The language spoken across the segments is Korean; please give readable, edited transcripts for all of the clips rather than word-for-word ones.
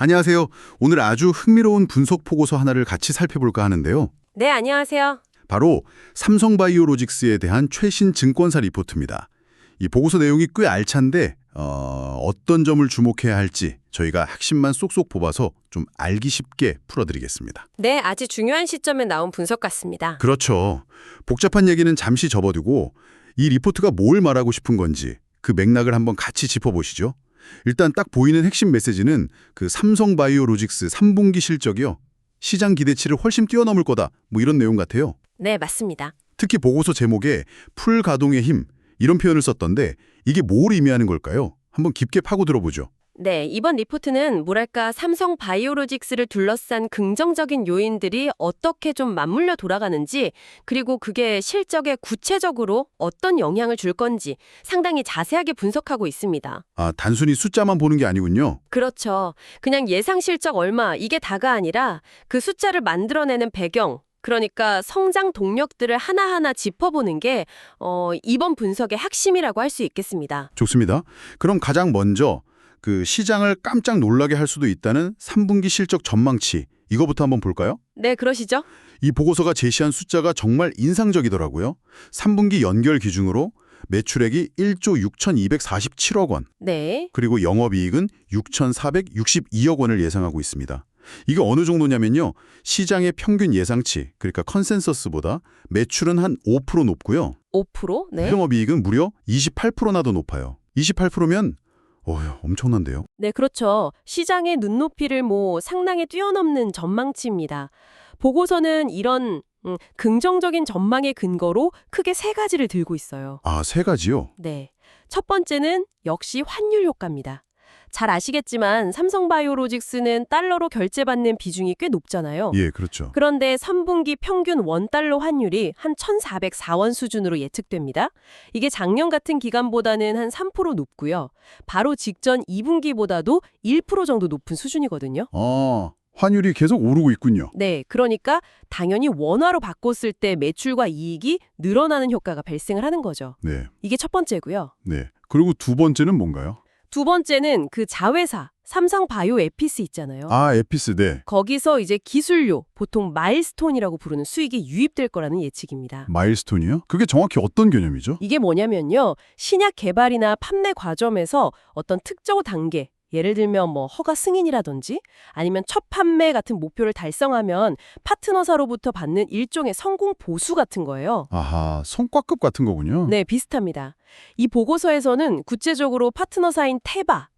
안녕하세요. 오늘 아주 흥미로운 분석 보고서 하나를 같이 살펴볼까 하는데요. 네, 안녕하세요. 바로 삼성바이오로직스에 대한 최신 증권사 리포트입니다. 이 보고서 내용이 꽤 알찬데 어떤 점을 주목해야 할지 저희가 핵심만 쏙쏙 뽑아서 좀 알기 쉽게 풀어드리겠습니다. 네, 아주 중요한 시점에 나온 분석 같습니다. 그렇죠. 복잡한 얘기는 잠시 접어두고 이 리포트가 뭘 말하고 싶은 건지 그 맥락을 한번 같이 짚어보시죠. 일단 딱 보이는 핵심 메시지는 그 삼성바이오로직스 3분기 실적이요. 시장 기대치를 훨씬 뛰어넘을 거다. 뭐 이런 내용 같아요. 네, 맞습니다. 특히 보고서 제목에 풀가동의 힘 이런 표현을 썼던데 이게 뭘 의미하는 걸까요? 한번 깊게 파고 들어보죠. 네, 이번 리포트는 뭐랄까 삼성 바이오로직스를 둘러싼 긍정적인 요인들이 어떻게 좀 맞물려 돌아가는지, 그리고 그게 실적에 구체적으로 어떤 영향을 줄 건지 상당히 자세하게 분석하고 있습니다. 아, 단순히 숫자만 보는 게 아니군요. 그렇죠. 그냥 예상 실적 얼마 이게 다가 아니라 그 숫자를 만들어내는 배경, 그러니까 성장 동력들을 하나하나 짚어보는 게 이번 분석의 핵심이라고 할 수 있겠습니다. 좋습니다. 그럼 가장 먼저 그 시장을 깜짝 놀라게 할 수도 있다는 3분기 실적 전망치 이거부터 한번 볼까요? 네, 그러시죠? 이 보고서가 제시한 숫자가 정말 인상적이더라고요. 3분기 연결 기준으로 매출액이 1조 6,247억 원, 네. 그리고 영업이익은 6,462억 원을 예상하고 있습니다. 이게 어느 정도냐면요. 시장의 평균 예상치, 그러니까 컨센서스보다 매출은 한 5% 높고요. 5%? 네. 영업이익은 무려 28%나 더 높아요. 28%면 엄청난데요. 네, 그렇죠. 시장의 눈높이를 상당히 뛰어넘는 전망치입니다. 보고서는 이런 긍정적인 전망의 근거로 크게 세 가지를 들고 있어요. 아, 세 가지요? 네. 첫 번째는 역시 환율 효과입니다. 잘 아시겠지만 삼성바이오로직스는 달러로 결제받는 비중이 꽤 높잖아요. 예, 그렇죠. 그런데 3분기 평균 원달러 환율이 한 1,404원 수준으로 예측됩니다. 이게 작년 같은 기간보다는 한 3% 높고요. 바로 직전 2분기보다도 1% 정도 높은 수준이거든요. 환율이 계속 오르고 있군요. 네, 그러니까 당연히 원화로 바꿨을 때 매출과 이익이 늘어나는 효과가 발생을 하는 거죠. 네, 이게 첫 번째고요. 네. 그리고 두 번째는 뭔가요? 두 번째는 그 자회사, 삼성바이오 에피스 있잖아요. 아, 에피스, 네. 거기서 이제 기술료, 보통 마일스톤이라고 부르는 수익이 유입될 거라는 예측입니다. 마일스톤이요? 그게 정확히 어떤 개념이죠? 이게 뭐냐면요. 신약 개발이나 판매 과정에서 어떤 특정 단계, 예를 들면 허가 승인이라든지 아니면 첫 판매 같은 목표를 달성하면 파트너사로부터 받는 일종의 성공 보수 같은 거예요. 아하, 성과급 같은 거군요. 네, 비슷합니다. 이 보고서에서는 구체적으로 파트너사인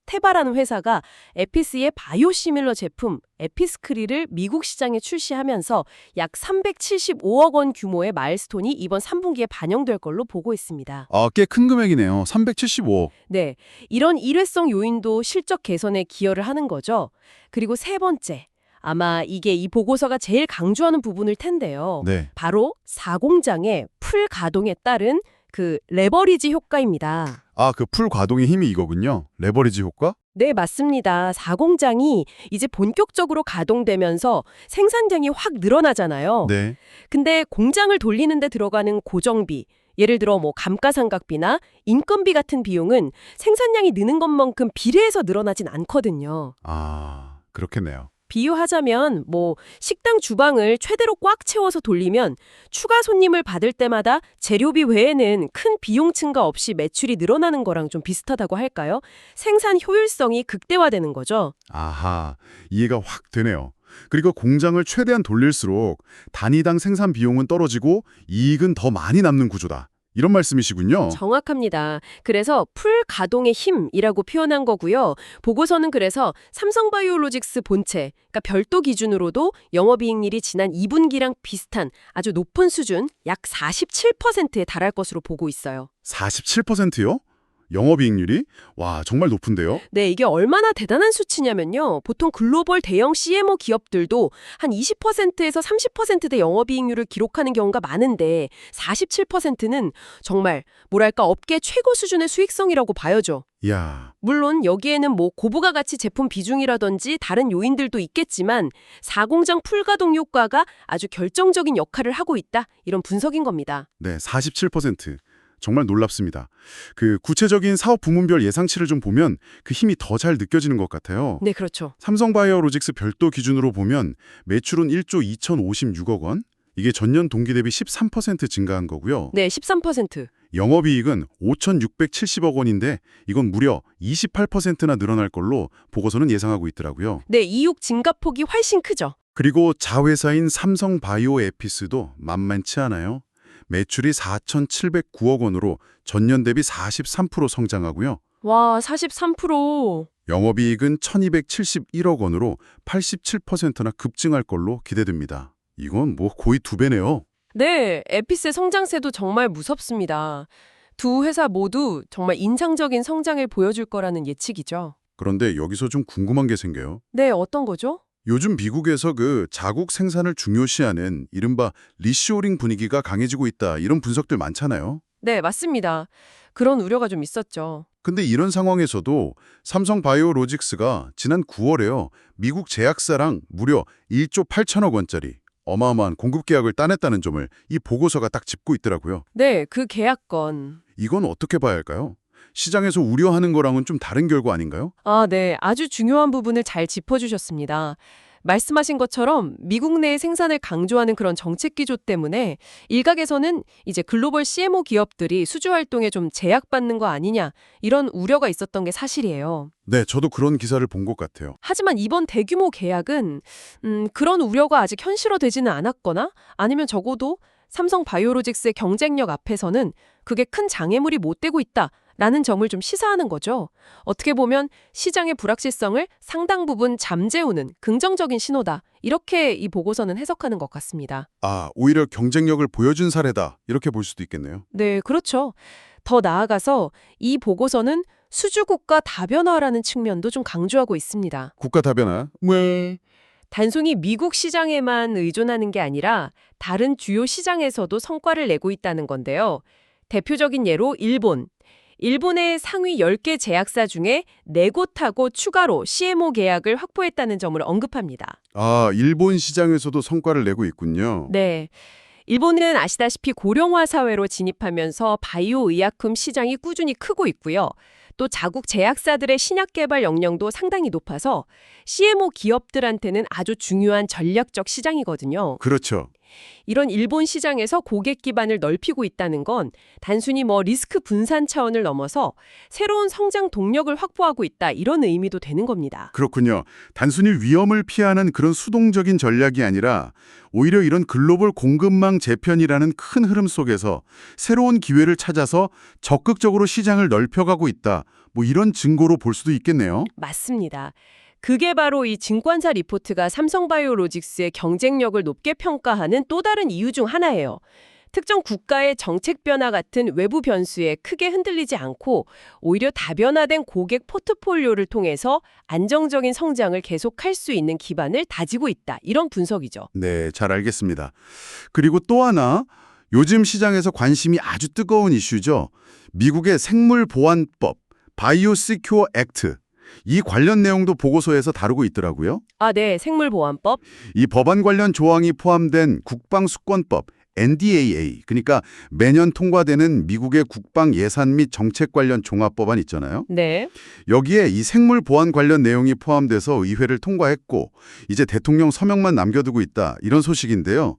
테바라는 회사가 에피스의 바이오시밀러 제품 에피스크릴을 미국 시장에 출시하면서 약 375억 원 규모의 마일스톤이 이번 3분기에 반영될 걸로 보고 있습니다. 아, 꽤 큰 금액이네요. 375억. 네, 이런 일회성 요인도 실적 개선에 기여를 하는 거죠. 그리고 세 번째, 아마 이게 이 보고서가 제일 강조하는 부분일 텐데요. 네. 바로 사공장의 풀 가동에 따른 그 레버리지 효과입니다. 아, 그 풀 가동의 힘이 이거군요. 레버리지 효과? 네, 맞습니다. 사공장이 이제 본격적으로 가동되면서 생산량이 확 늘어나잖아요. 네. 근데 공장을 돌리는 데 들어가는 고정비, 예를 들어 감가상각비나 인건비 같은 비용은 생산량이 느는 것만큼 비례해서 늘어나진 않거든요. 아, 그렇겠네요. 비유하자면 식당 주방을 최대로 꽉 채워서 돌리면 추가 손님을 받을 때마다 재료비 외에는 큰 비용 증가 없이 매출이 늘어나는 거랑 좀 비슷하다고 할까요? 생산 효율성이 극대화되는 거죠. 아하, 이해가 확 되네요. 그리고 공장을 최대한 돌릴수록 단위당 생산 비용은 떨어지고 이익은 더 많이 남는 구조다. 이런 말씀이시군요. 정확합니다. 그래서 풀 가동의 힘이라고 표현한 거고요. 보고서는 그래서 삼성바이오로직스 본체, 그러니까 별도 기준으로도 영업이익률이 지난 2분기랑 비슷한 아주 높은 수준, 약 47%에 달할 것으로 보고 있어요. 47%요? 영업이익률이? 와, 정말 높은데요? 네, 이게 얼마나 대단한 수치냐면요. 보통 글로벌 대형 CMO 기업들도 한 20%에서 30%대 영업이익률을 기록하는 경우가 많은데 47%는 정말 뭐랄까 업계 최고 수준의 수익성이라고 봐야죠. 이야, 물론 여기에는 고부가 가치 제품 비중이라든지 다른 요인들도 있겠지만 사공장 풀가동 효과가 아주 결정적인 역할을 하고 있다. 이런 분석인 겁니다. 네, 47%. 정말 놀랍습니다. 그 구체적인 사업 부문별 예상치를 좀 보면 그 힘이 더 잘 느껴지는 것 같아요. 네, 그렇죠. 삼성바이오로직스 별도 기준으로 보면 매출은 1조 2,056억 원, 이게 전년 동기 대비 13% 증가한 거고요. 네, 13%. 영업이익은 5,670억 원인데 이건 무려 28%나 늘어날 걸로 보고서는 예상하고 있더라고요. 네, 이익 증가폭이 훨씬 크죠. 그리고 자회사인 삼성바이오에피스도 만만치 않아요. 매출이 4,709억 원으로 전년 대비 43% 성장하고요. 와, 43%. 영업이익은 1,271억 원으로 87%나 급증할 걸로 기대됩니다. 이건 뭐 거의 2배네요. 네, 에피스의 성장세도 정말 무섭습니다. 두 회사 모두 정말 인상적인 성장을 보여줄 거라는 예측이죠. 그런데 여기서 좀 궁금한 게 생겨요. 네, 어떤 거죠? 요즘 미국에서 그 자국 생산을 중요시하는 이른바 리쇼링 분위기가 강해지고 있다, 이런 분석들 많잖아요. 네, 맞습니다. 그런 우려가 좀 있었죠. 근데 이런 상황에서도 삼성바이오로직스가 지난 9월에요. 미국 제약사랑 무려 1조 8천억 원짜리 어마어마한 공급 계약을 따냈다는 점을 이 보고서가 딱 짚고 있더라고요. 네, 그 계약건. 이건 어떻게 봐야 할까요? 시장에서 우려하는 거랑은 좀 다른 결과 아닌가요? 아, 네. 아주 중요한 부분을 잘 짚어주셨습니다. 말씀하신 것처럼 미국 내 생산을 강조하는 그런 정책 기조 때문에 일각에서는 이제 글로벌 CMO 기업들이 수주 활동에 좀 제약받는 거 아니냐 이런 우려가 있었던 게 사실이에요. 네, 저도 그런 기사를 본 것 같아요. 하지만 이번 대규모 계약은 그런 우려가 아직 현실화되지는 않았거나 아니면 적어도 삼성 바이오로직스의 경쟁력 앞에서는 그게 큰 장애물이 못 되고 있다라는 점을 좀 시사하는 거죠. 어떻게 보면 시장의 불확실성을 상당 부분 잠재우는 긍정적인 신호다. 이렇게 이 보고서는 해석하는 것 같습니다. 아, 오히려 경쟁력을 보여준 사례다, 이렇게 볼 수도 있겠네요. 네, 그렇죠. 더 나아가서 이 보고서는 수주국가 다변화라는 측면도 좀 강조하고 있습니다. 국가 다변화? 왜? 단순히 미국 시장에만 의존하는 게 아니라 다른 주요 시장에서도 성과를 내고 있다는 건데요. 대표적인 예로 일본. 일본의 상위 10개 제약사 중에 4곳하고 추가로 CMO 계약을 확보했다는 점을 언급합니다. 아, 일본 시장에서도 성과를 내고 있군요. 네. 일본은 아시다시피 고령화 사회로 진입하면서 바이오 의약품 시장이 꾸준히 크고 있고요. 또 자국 제약사들의 신약 개발 역량도 상당히 높아서 CMO 기업들한테는 아주 중요한 전략적 시장이거든요. 그렇죠. 이런 일본 시장에서 고객 기반을 넓히고 있다는 건 단순히 리스크 분산 차원을 넘어서 새로운 성장 동력을 확보하고 있다 이런 의미도 되는 겁니다. 그렇군요. 단순히 위험을 피하는 그런 수동적인 전략이 아니라 오히려 이런 글로벌 공급망 재편이라는 큰 흐름 속에서 새로운 기회를 찾아서 적극적으로 시장을 넓혀가고 있다, 뭐 이런 증거로 볼 수도 있겠네요. 맞습니다. 그게 바로 이 증권사 리포트가 삼성바이오로직스의 경쟁력을 높게 평가하는 또 다른 이유 중 하나예요. 특정 국가의 정책 변화 같은 외부 변수에 크게 흔들리지 않고 오히려 다변화된 고객 포트폴리오를 통해서 안정적인 성장을 계속할 수 있는 기반을 다지고 있다. 이런 분석이죠. 네, 잘 알겠습니다. 그리고 또 하나, 요즘 시장에서 관심이 아주 뜨거운 이슈죠. 미국의 생물보안법, 바이오 시큐어 액트. 이 관련 내용도 보고서에서 다루고 있더라고요. 아, 네. 생물보안법. 이 법안 관련 조항이 포함된 국방수권법, NDAA, 그러니까 매년 통과되는 미국의 국방 예산 및 정책 관련 종합법안 있잖아요. 네. 여기에 이 생물 보안 관련 내용이 포함돼서 의회를 통과했고 이제 대통령 서명만 남겨두고 있다, 이런 소식인데요.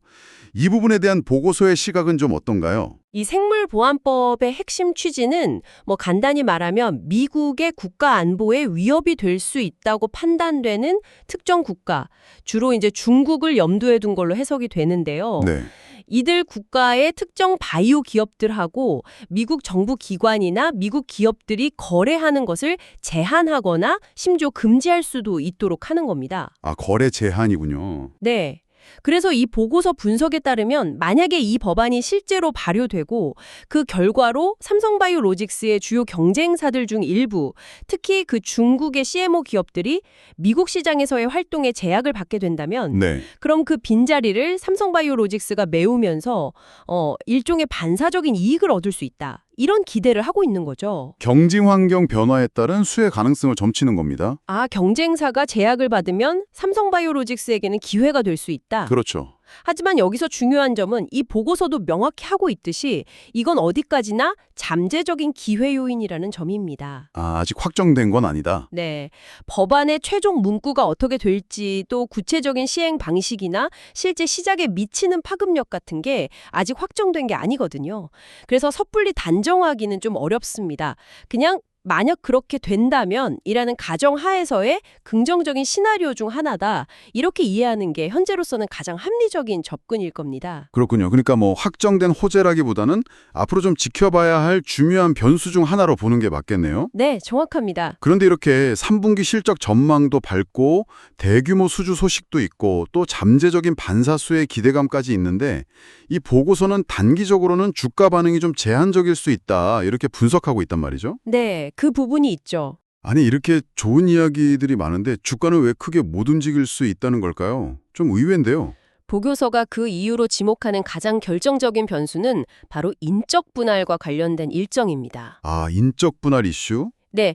이 부분에 대한 보고서의 시각은 좀 어떤가요? 이 생물보안법의 핵심 취지는 간단히 말하면 미국의 국가 안보에 위협이 될 수 있다고 판단되는 특정 국가, 주로 이제 중국을 염두에 둔 걸로 해석이 되는데요. 네. 이들 국가의 특정 바이오 기업들하고 미국 정부 기관이나 미국 기업들이 거래하는 것을 제한하거나 심지어 금지할 수도 있도록 하는 겁니다. 아, 거래 제한이군요. 네. 그래서 이 보고서 분석에 따르면 만약에 이 법안이 실제로 발효되고 그 결과로 삼성바이오로직스의 주요 경쟁사들 중 일부, 특히 그 중국의 CMO 기업들이 미국 시장에서의 활동에 제약을 받게 된다면 네. 그럼 그 빈자리를 삼성바이오로직스가 메우면서 일종의 반사적인 이익을 얻을 수 있다. 이런 기대를 하고 있는 거죠. 경쟁 환경 변화에 따른 수혜 가능성을 점치는 겁니다. 아, 경쟁사가 제약을 받으면 삼성바이오로직스에게는 기회가 될 수 있다. 그렇죠. 하지만 여기서 중요한 점은 이 보고서도 명확히 하고 있듯이 이건 어디까지나 잠재적인 기회 요인이라는 점입니다. 아직 확정된 건 아니다. 네. 법안의 최종 문구가 어떻게 될지 또 구체적인 시행 방식이나 실제 시작에 미치는 파급력 같은 게 아직 확정된 게 아니거든요. 그래서 섣불리 단정하기는 좀 어렵습니다. 그냥 만약 그렇게 된다면 이라는 가정하에서의 긍정적인 시나리오 중 하나다. 이렇게 이해하는 게 현재로서는 가장 합리적인 접근일 겁니다. 그렇군요. 그러니까 뭐 확정된 호재라기보다는 앞으로 좀 지켜봐야 할 중요한 변수 중 하나로 보는 게 맞겠네요. 네, 정확합니다. 그런데 이렇게 3분기 실적 전망도 밝고 대규모 수주 소식도 있고 또 잠재적인 반사수의 기대감까지 있는데 이 보고서는 단기적으로는 주가 반응이 좀 제한적일 수 있다 이렇게 분석하고 있단 말이죠. 네, 그 부분이 있죠. 아니 이렇게 좋은 이야기들이 많은데 주가는 왜 크게 못 움직일 수 있다는 걸까요? 좀 의외인데요. 보고서가 그 이유로 지목하는 가장 결정적인 변수는 바로 인적 분할과 관련된 일정입니다. 아, 인적 분할 이슈? 네,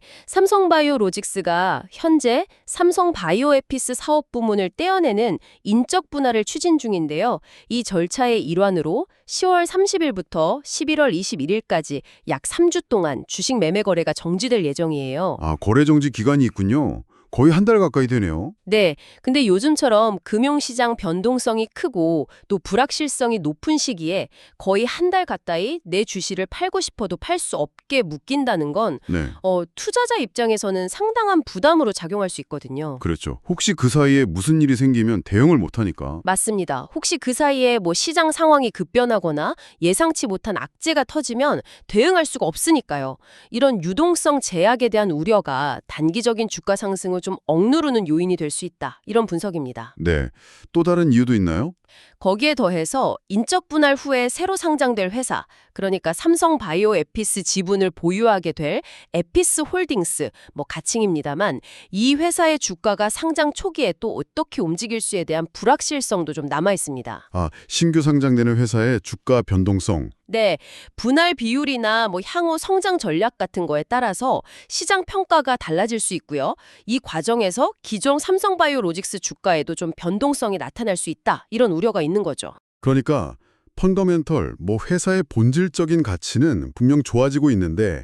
삼성바이오로직스가 현재 삼성바이오에피스 사업 부문을 떼어내는 인적 분할을 추진 중인데요. 이 절차의 일환으로 10월 30일부터 11월 21일까지 약 3주 동안 주식 매매 거래가 정지될 예정이에요. 아, 거래 정지 기간이 있군요. 거의 한 달 가까이 되네요. 네, 근데 요즘처럼 금융시장 변동성이 크고 또 불확실성이 높은 시기에 거의 한 달 가까이 내 주식을 팔고 싶어도 팔 수 없게 묶인다는 건 네, 투자자 입장에서는 상당한 부담으로 작용할 수 있거든요. 그렇죠. 혹시 그 사이에 무슨 일이 생기면 대응을 못 하니까. 맞습니다. 혹시 그 사이에 뭐 시장 상황이 급변하거나 예상치 못한 악재가 터지면 대응할 수가 없으니까요. 이런 유동성 제약에 대한 우려가 단기적인 주가 상승을 좀 억누르는 요인이 될 수 있다. 이런 분석입니다. 네, 또 다른 이유도 있나요? 거기에 더해서 인적 분할 후에 새로 상장될 회사, 그러니까 삼성바이오에피스 지분을 보유하게 될 에피스 홀딩스, 뭐 가칭입니다만 이 회사의 주가가 상장 초기에 또 어떻게 움직일 수에 대한 불확실성도 좀 남아 있습니다. 아, 신규 상장되는 회사의 주가 변동성. 네, 분할 비율이나 뭐 향후 성장 전략 같은 거에 따라서 시장 평가가 달라질 수 있고요. 이 과정에서 기존 삼성바이오로직스 주가에도 좀 변동성이 나타날 수 있다. 이런 우려가 있는 거죠. 그러니까 펀더멘털, 뭐 회사의 본질적인 가치는 분명 좋아지고 있는데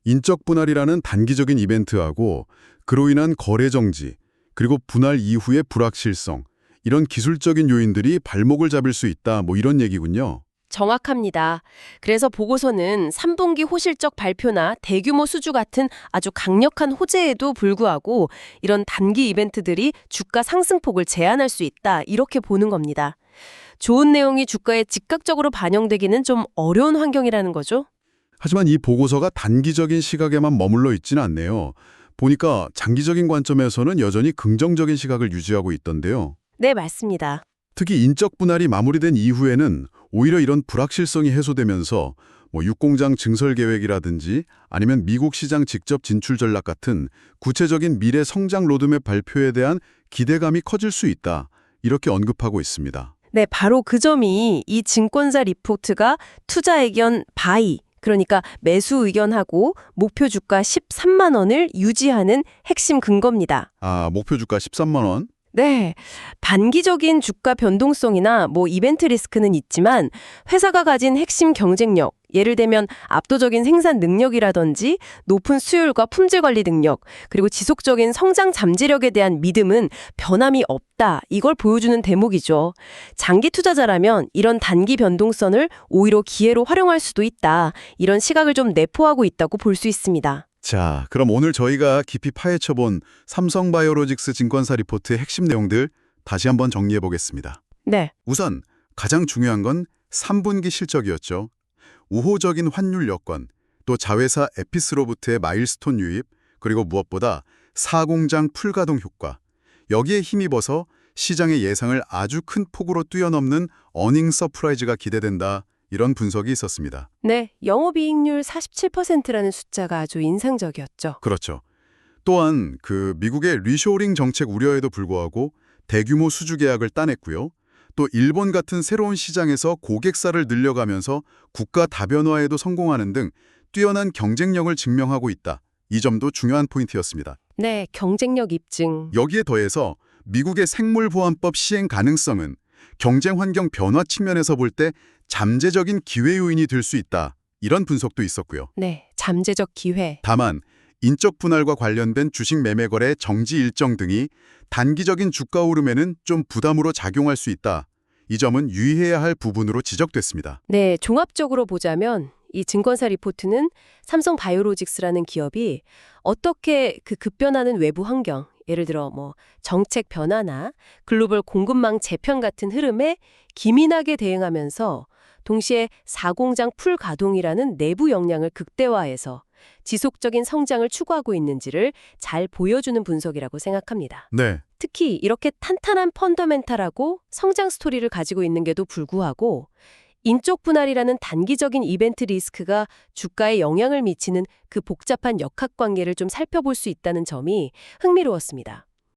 인적 분할이라는 단기적인 이벤트하고 그로 인한 거래 정지, 그리고 분할 이후의 불확실성, 이런 기술적인 요인들이 발목을 잡을 수 있다. 뭐 이런 얘기군요. 정확합니다. 그래서 보고서는 3분기 호실적 발표나 대규모 수주 같은 아주 강력한 호재에도 불구하고 이런 단기 이벤트들이 주가 상승폭을 제한할 수 있다. 이렇게 보는 겁니다. 좋은 내용이 주가에 즉각적으로 반영되기는 좀 어려운 환경이라는 거죠. 하지만 이 보고서가 단기적인 시각에만 머물러 있지는 않네요. 보니까 장기적인 관점에서는 여전히 긍정적인 시각을 유지하고 있던데요. 네, 맞습니다. 특히 인적 분할이 마무리된 이후에는 오히려 이런 불확실성이 해소되면서 뭐 육공장 증설 계획이라든지 아니면 미국 시장 직접 진출 전략 같은 구체적인 미래 성장 로드맵 발표에 대한 기대감이 커질 수 있다. 이렇게 언급하고 있습니다. 네, 바로 그 점이 이 증권사 리포트가 투자 의견 바이, 그러니까 매수 의견하고 목표 주가 13만 원을 유지하는 핵심 근거입니다. 아, 목표 주가 13만 원? 네, 단기적인 주가 변동성이나 뭐 이벤트 리스크는 있지만 회사가 가진 핵심 경쟁력, 예를 들면 압도적인 생산 능력이라든지 높은 수율과 품질 관리 능력, 그리고 지속적인 성장 잠재력에 대한 믿음은 변함이 없다. 이걸 보여주는 대목이죠. 장기 투자자라면 이런 단기 변동성을 오히려 기회로 활용할 수도 있다. 이런 시각을 좀 내포하고 있다고 볼 수 있습니다. 자, 그럼 오늘 저희가 깊이 파헤쳐본 삼성바이오로직스 증권사 리포트의 핵심 내용들 다시 한번 정리해 보겠습니다. 네. 우선 가장 중요한 건 3분기 실적이었죠. 우호적인 환율 여건, 또 자회사 에피스로부터의 마일스톤 유입, 그리고 무엇보다 사공장 풀가동 효과. 여기에 힘입어서 시장의 예상을 아주 큰 폭으로 뛰어넘는 어닝 서프라이즈가 기대된다. 이런 분석이 있었습니다. 네, 영업이익률 47%라는 숫자가 아주 인상적이었죠. 그렇죠. 또한 그 미국의 리쇼링 정책 우려에도 불구하고 대규모 수주 계약을 따냈고요. 또 일본 같은 새로운 시장에서 고객사를 늘려가면서 국가 다변화에도 성공하는 등 뛰어난 경쟁력을 증명하고 있다. 이 점도 중요한 포인트였습니다. 네, 경쟁력 입증. 여기에 더해서 미국의 생물보안법 시행 가능성은 경쟁 환경 변화 측면에서 볼 때 잠재적인 기회 요인이 될 수 있다. 이런 분석도 있었고요. 네, 잠재적 기회. 다만 인적 분할과 관련된 주식 매매 거래 정지 일정 등이 단기적인 주가 오름에는 좀 부담으로 작용할 수 있다. 이 점은 유의해야 할 부분으로 지적됐습니다. 네, 종합적으로 보자면 이 증권사 리포트는 삼성 바이오로직스라는 기업이 어떻게 그 급변하는 외부 환경, 예를 들어 정책 변화나 글로벌 공급망 재편 같은 흐름에 기민하게 대응하면서 동시에 사공장 풀 가동이라는 내부 역량을 극대화해서 지속적인 성장을 추구하고 있는지를 잘 보여주는 분석이라고 생각합니다. 네, 특히 이렇게 탄탄한 펀더멘탈하고 성장 스토리를 가지고 있는데도 불구하고 인적 분할이라는 단기적인 이벤트 리스크가 주가에 영향을 미치는 그 복잡한 역학관계를 좀 살펴볼 수 있다는 점이 흥미로웠습니다.